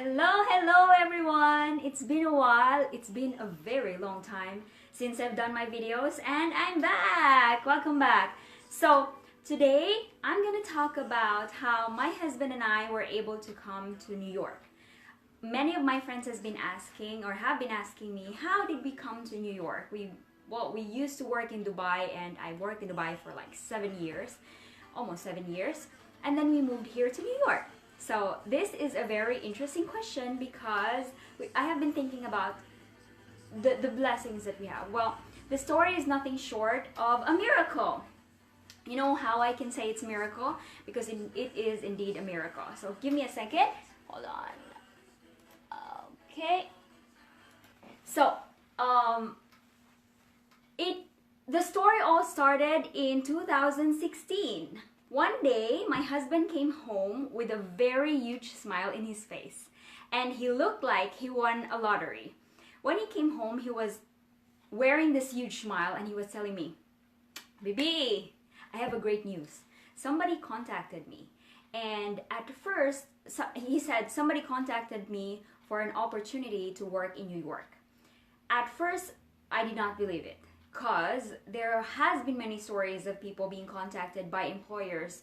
Hello everyone! It's been a while. It's been a very long time since I've done my videos and I'm back! Welcome back! So today I'm gonna talk about how my husband and I were able to come to New York. Many of my friends have been asking me, how did we come to New York? We used to work in Dubai, and I worked in Dubai for like 7 years, almost 7 years, and then we moved here to New York. So this is a very interesting question because I have been thinking about the blessings that we have. Well, the story is nothing short of a miracle. You know how I can say it's a miracle? Because it is indeed a miracle. So give me a second. Hold on. Okay. So, the story all started in 2016. One day, my husband came home with a very huge smile in his face, and he looked like he won a lottery. When he came home, he was wearing this huge smile, and he was telling me, "Baby, I have a great news. Somebody contacted me." And at first, he said, somebody contacted me for an opportunity to work in New York. At first, I did not believe it, because there has been many stories of people being contacted by employers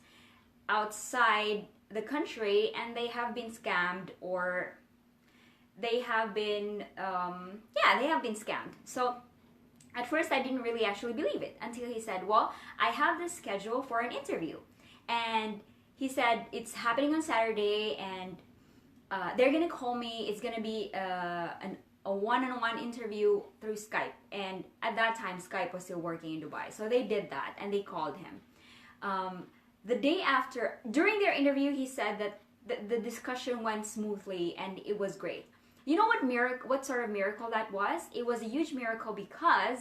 outside the country, and they have been scammed, or they have been scammed. So at first I didn't really actually believe it until he said, well, I have this schedule for an interview, and he said it's happening on Saturday, and they're gonna call me. It's gonna be a one-on-one interview through Skype, and at that time Skype was still working in Dubai, so they did that and they called him. The day after, during their interview, he said that the discussion went smoothly and it was great. You know what sort of miracle that was? It was a huge miracle because,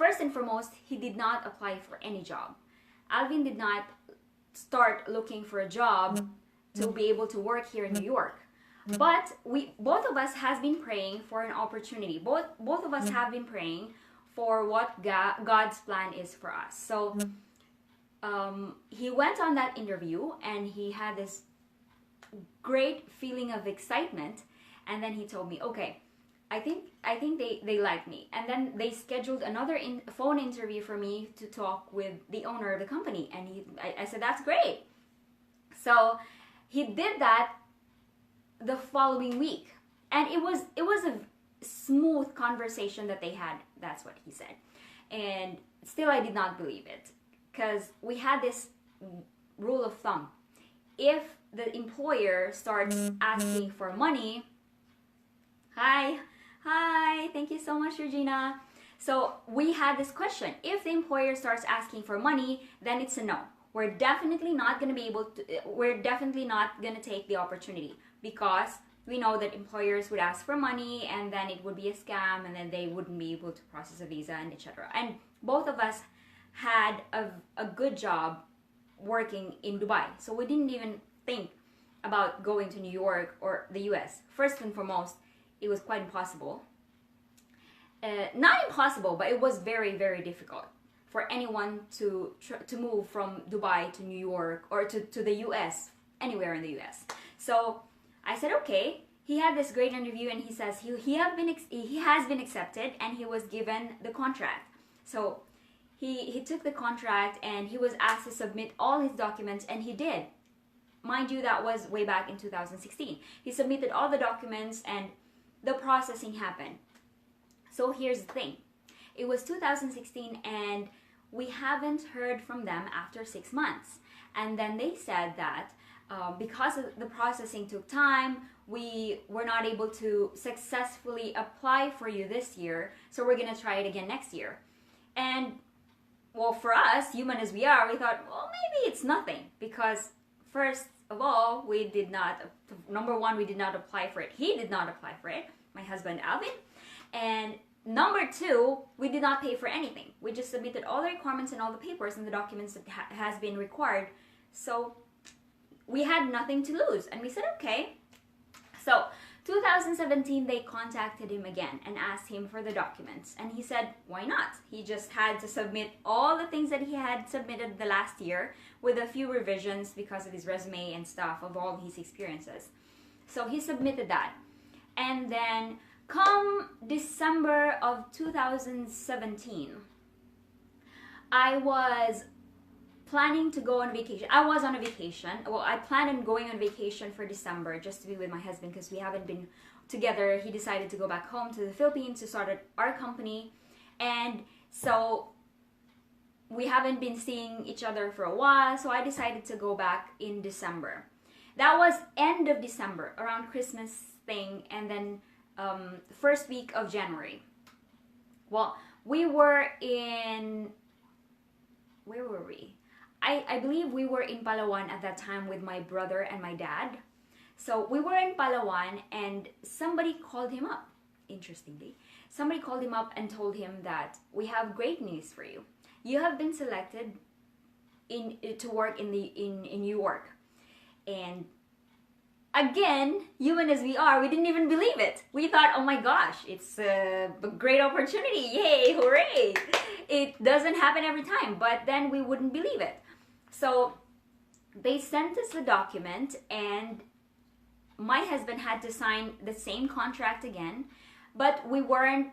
first and foremost, he did not apply for any job. Alvin did not start looking for a job to be able to work here in New York. But both of us has been praying for an opportunity. Both of us have been praying for what God's plan is for us. So he went on that interview, and he had this great feeling of excitement. And then he told me, okay, I think they like me. And then they scheduled another phone interview for me to talk with the owner of the company. And I said, that's great. So he did that the following week, and it was a smooth conversation that they had. That's what he said. And still I did not believe it, because we had this rule of thumb: if the employer starts asking for money, hi, thank you so much, Regina. So we had this question: if the employer starts asking for money, then it's a no. We're definitely not going to take the opportunity, because we know that employers would ask for money, and then it would be a scam, and then they wouldn't be able to process a visa, and etc. And both of us had a good job working in Dubai, so we didn't even think about going to New York or the US. First and foremost, it was quite impossible. Not impossible, but it was very, very difficult for anyone to move from Dubai to New York, or to the US, anywhere in the US. So I said, okay. He had this great interview, and he says he has been accepted, and he was given the contract. So he took the contract, and he was asked to submit all his documents, and he did. Mind you, that was way back in 2016. He submitted all the documents, and the processing happened. So here's the thing. It was 2016, and we haven't heard from them after 6 months. And then they said that because the processing took time, we were not able to successfully apply for you this year, so we're gonna try it again next year. And well, for us, human as we are, we thought, well, maybe it's nothing, because first of all, we did not apply for it. He did not apply for it, my husband Alvin. And number two, we did not pay for anything. We just submitted all the requirements and all the papers and the documents that has been required. So we had nothing to lose, and we said, okay. So 2017, they contacted him again and asked him for the documents, and he said, why not? He just had to submit all the things that he had submitted the last year, with a few revisions because of his resume and stuff, of all his experiences. So he submitted that. And then come December of 2017, I was planning to go on vacation. I was on a vacation. Well, I planned on going on vacation for December just to be with my husband because we haven't been together. He decided to go back home to the Philippines to start our company. And so we haven't been seeing each other for a while. So I decided to go back in December. That was end of December, around Christmas thing, and then first week of January. Well, we were in... Where were we? I believe we were in Palawan at that time with my brother and my dad. So we were in Palawan and somebody called him up. Interestingly, somebody called him up and told him that we have great news for you. You have been selected to work in New York. And again, human as we are, we didn't even believe it. We thought, oh my gosh, it's a great opportunity. Yay, hooray. It doesn't happen every time, but then we wouldn't believe it. So they sent us the document and my husband had to sign the same contract again, but we weren't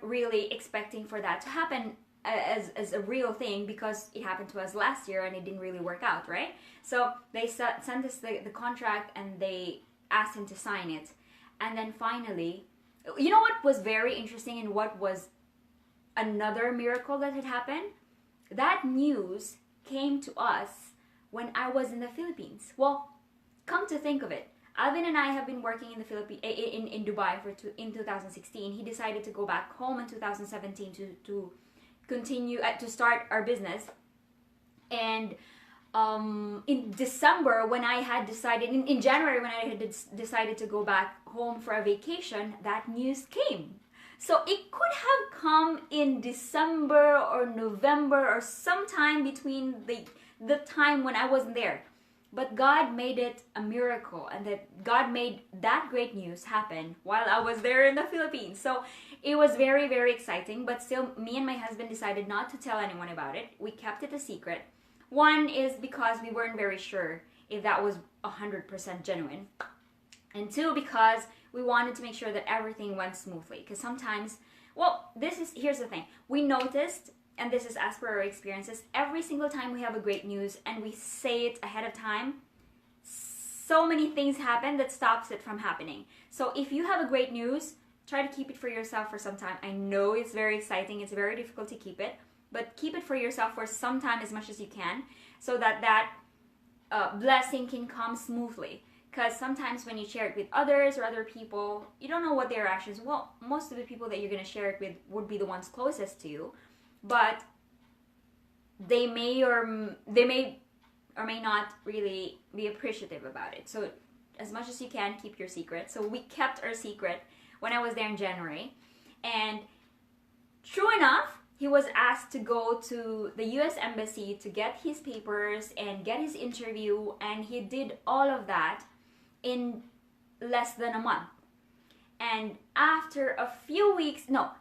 really expecting for that to happen as a real thing because it happened to us last year and it didn't really work out, right? So they sent us the contract and they asked him to sign it. And then finally, you know what was very interesting and what was another miracle that had happened? That news came to us when I was in the Philippines. Well, come to think of it, Alvin and I have been working in the Philippines, in Dubai in 2016. He decided to go back home in 2017 to continue to start our business. And in December, when I had decided, in January when I had decided to go back home for a vacation, that news came. So it could have come in December or November or sometime between the time when I wasn't there. But God made it a miracle, and that God made that great news happen while I was there in the Philippines. So it was very, very exciting, but still me and my husband decided not to tell anyone about it. We kept it a secret. One is because we weren't very sure if that was 100% genuine. And two, because we wanted to make sure that everything went smoothly. Because sometimes, well, here's the thing. We noticed, and this is as per our experiences, every single time we have a great news and we say it ahead of time, so many things happen that stops it from happening. So if you have a great news, try to keep it for yourself for some time. I know it's very exciting. It's very difficult to keep it. But keep it for yourself for some time as much as you can so that blessing can come smoothly. Because sometimes when you share it with others or other people, you don't know what their reactions. Well, most of the people that you're going to share it with would be the ones closest to you. But they may or may not really be appreciative about it. So as much as you can, keep your secret. So we kept our secret when I was there in January. And true enough, he was asked to go to the US Embassy to get his papers and get his interview. And he did all of that in less than a month. And after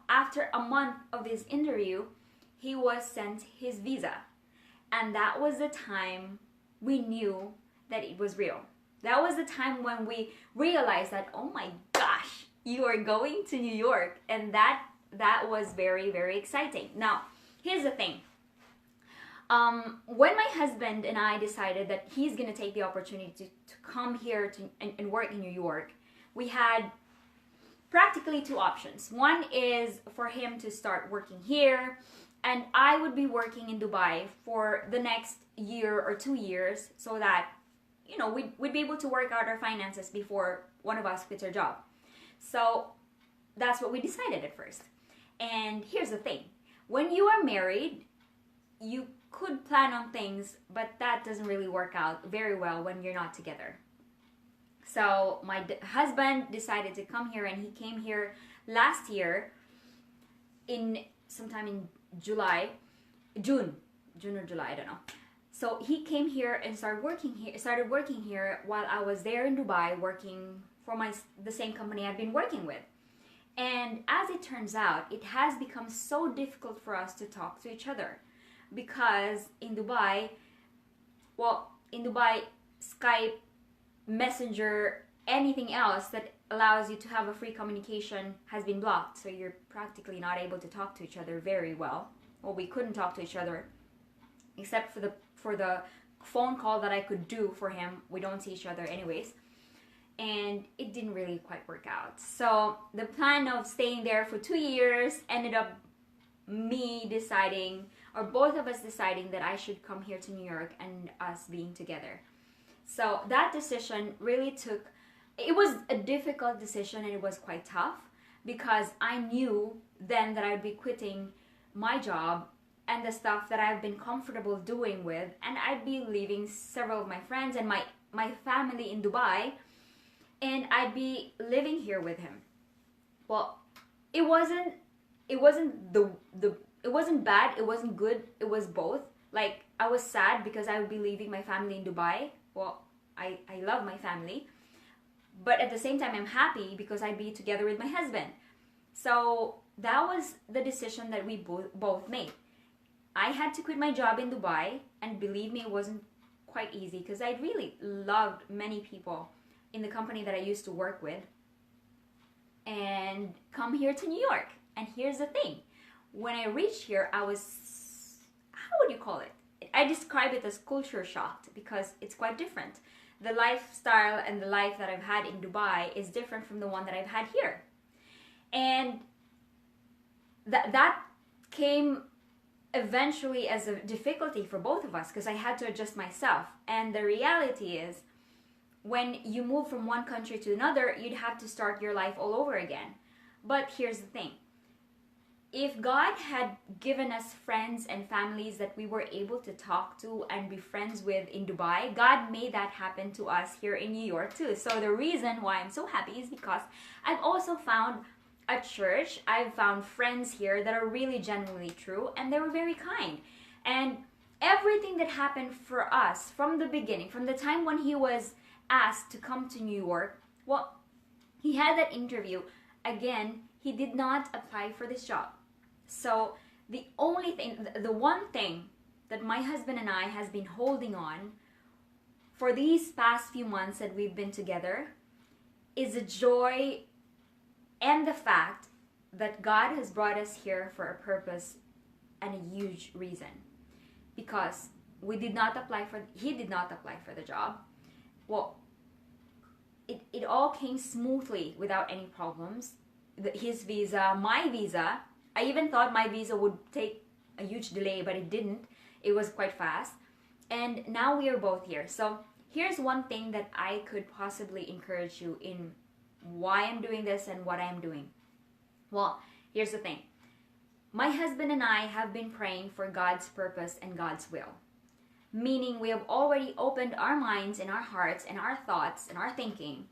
after a month of this interview, he was sent his visa. And that was the time we knew that it was real. That was the time when we realized that, oh my gosh, you are going to New York. And that was very, very exciting. Now, here's the thing. When my husband and I decided that he's going to take the opportunity to come here and work in New York, we had practically two options. One is for him to start working here, and I would be working in Dubai for the next year or 2 years so that, you know, we'd be able to work out our finances before one of us quits our job. So that's what we decided at first. And here's the thing. When you are married, you could plan on things, but that doesn't really work out very well when you're not together. So my husband decided to come here, and he came here last year sometime in June or July, I don't know. So he came here and started working here while I was there in Dubai working for the same company I've been working with. And as it turns out, it has become so difficult for us to talk to each other because in Dubai, Skype, Messenger, anything else that allows you to have a free communication has been blocked. So you're practically not able to talk to each other very well. Well, we couldn't talk to each other except for the phone call that I could do for him. We don't see each other anyways. And it didn't really quite work out. So the plan of staying there for 2 years ended up me deciding, or both of us deciding, that I should come here to New York and us being together. So that decision really took, it was a difficult decision and it was quite tough because I knew then that I'd be quitting my job and the stuff that I've been comfortable doing with, and I'd be leaving several of my friends and my family in Dubai, and I'd be living here with him. Well, it wasn't bad, it wasn't good, it was both. Like, I was sad because I would be leaving my family in Dubai. Well, I love my family, but at the same time I'm happy because I'd be together with my husband. So that was the decision that we both made. I had to quit my job in Dubai, and believe me, it wasn't quite easy because I really loved many people in the company that I used to work with, and come here to New York. And here's the thing, when I reached here, I was, how would you call it? I describe it as culture shocked because it's quite different. The lifestyle and the life that I've had in Dubai is different from the one that I've had here. And that came eventually as a difficulty for both of us because I had to adjust myself. And the reality is, when you move from one country to another, you'd have to start your life all over again. But here's the thing. If God had given us friends and families that we were able to talk to and be friends with in Dubai, God made that happen to us here in New York too. So the reason why I'm so happy is because I've also found a church, I've found friends here that are really genuinely true, and they were very kind. And everything that happened for us from the beginning, from the time when he was asked to come to New York, well, he had that interview. Again, he did not apply for this job. So the only thing, the one thing that my husband and I has been holding on for these past few months that we've been together is the joy and the fact that God has brought us here for a purpose and a huge reason. Because he did not apply for the job. Well, it all came smoothly without any problems. His visa, my visa, I even thought my visa would take a huge delay, but it didn't. It was quite fast. And now we are both here. So here's one thing that I could possibly encourage you in why I'm doing this and what I'm doing. Well, here's the thing. My husband and I have been praying for God's purpose and God's will. Meaning we have already opened our minds and our hearts and our thoughts and our thinking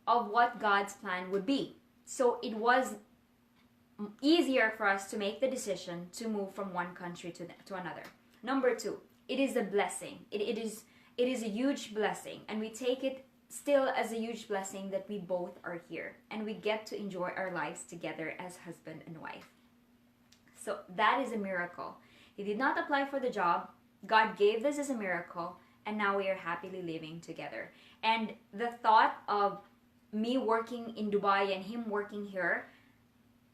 of what God's plan would be. So it was easier for us to make the decision to move from one country to another. Number two, it is a blessing. It is a huge blessing, and we take it still as a huge blessing that we both are here and we get to enjoy our lives together as husband and wife. So that is a miracle. He did not apply for the job. God gave this as a miracle, and now we are happily living together. And the thought of me working in Dubai and him working here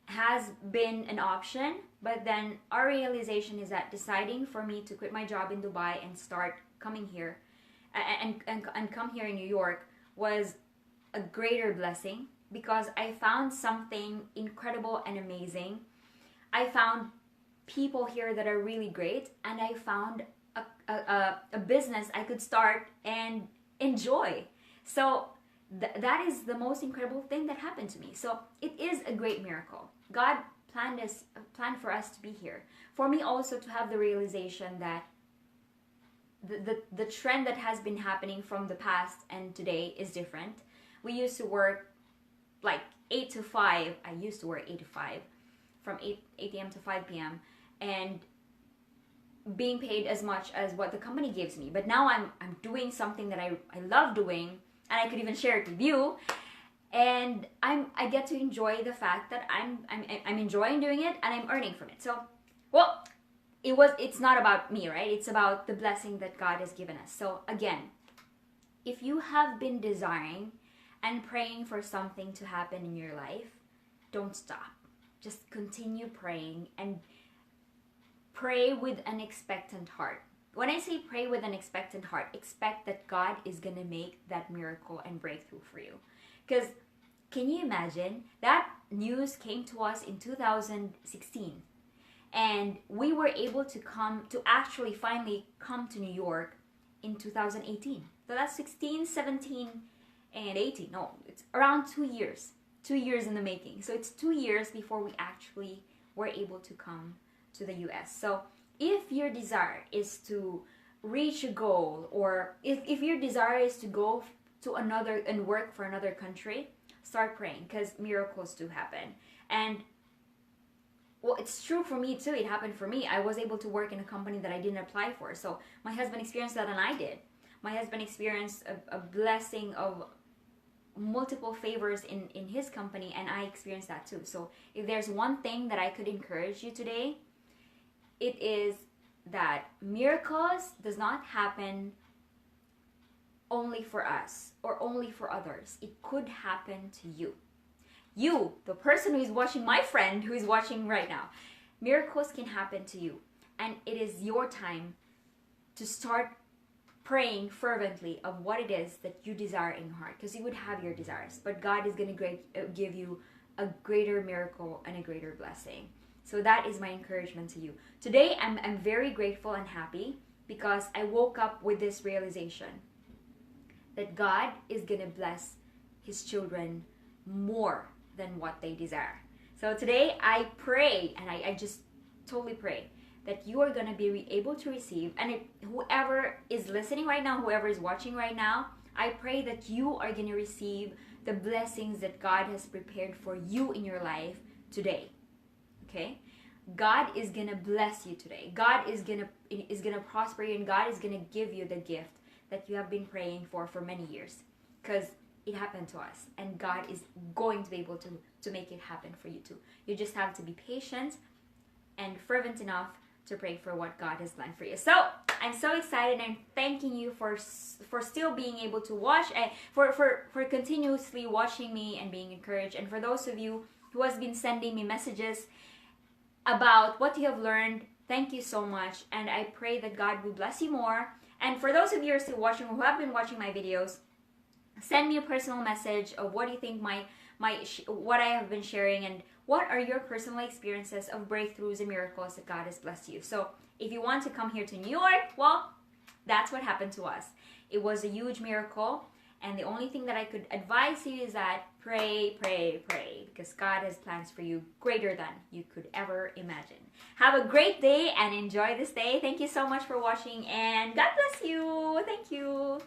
has been an option, but then our realization is that deciding for me to quit my job in Dubai and start coming here and come here in New York was a greater blessing because I found something incredible and amazing. I found people here that are really great, and I found a business I could start and enjoy. So that is the most incredible thing that happened to me. So it is a great miracle. God planned for us to be here. For me also to have the realization that the trend that has been happening from the past and today is different. We used to work like 8 to 5. I used to work 8 to 5, from 8 a.m. to 5 p.m. and being paid as much as what the company gives me. But now I'm doing something that I love doing, and I could even share it with you. And I get to enjoy the fact that I'm enjoying doing it and I'm earning from it. So, well, it's not about me, right? It's about the blessing that God has given us. So again, if you have been desiring and praying for something to happen in your life, don't stop. Just continue praying and pray with an expectant heart. When I say pray with an expectant heart, expect that God is going to make that miracle and breakthrough for you. Because can you imagine? That news came to us in 2016. And we were able to actually finally come to New York in 2018. So that's 16, 17, and 18. No, it's around 2 years. 2 years in the making. So it's 2 years before we actually were able to come to the US. So if your desire is to reach a goal, or if your desire is to go to another and work for another country, start praying, because miracles do happen. And well, it's true for me too. It happened for me. I was able to work in a company that I didn't apply for. So my husband experienced that and I did. My husband experienced a blessing of multiple favors in his company, and I experienced that too. So if there's one thing that I could encourage you today, it is that miracles does not happen only for us or only for others. It could happen to you. You, the person who is watching, my friend who is watching right now, miracles can happen to you. And it is your time to start praying fervently of what it is that you desire in your heart, because you would have your desires, but God is going to give you a greater miracle and a greater blessing. So that is my encouragement to you. Today, I'm very grateful and happy because I woke up with this realization that God is going to bless His children more than what they desire. So today I pray, and I just totally pray that you are going to be able to receive, and whoever is listening right now, whoever is watching right now, I pray that you are going to receive the blessings that God has prepared for you in your life today. Okay? God is going to bless you today. God is going to prosper you, and God is going to give you the gift that you have been praying for many years, because it happened to us, and God is going to be able to make it happen for you too. You just have to be patient and fervent enough to pray for what God has planned for you. So I'm so excited, and I'm thanking you for still being able to watch, for continuously watching me and being encouraged. And for those of you who has been sending me messages about what you have learned, thank you so much, and I pray that God will bless you more. And for those of you who are still watching, who have been watching my videos, send me a personal message of what you think what I have been sharing, and what are your personal experiences of breakthroughs and miracles that God has blessed you. So if you want to come here to New York, well, that's what happened to us. It was a huge miracle, and the only thing that I could advise you is that pray, pray, pray, because God has plans for you greater than you could ever imagine. Have a great day and enjoy this day. Thank you so much for watching, and God bless you. Thank you.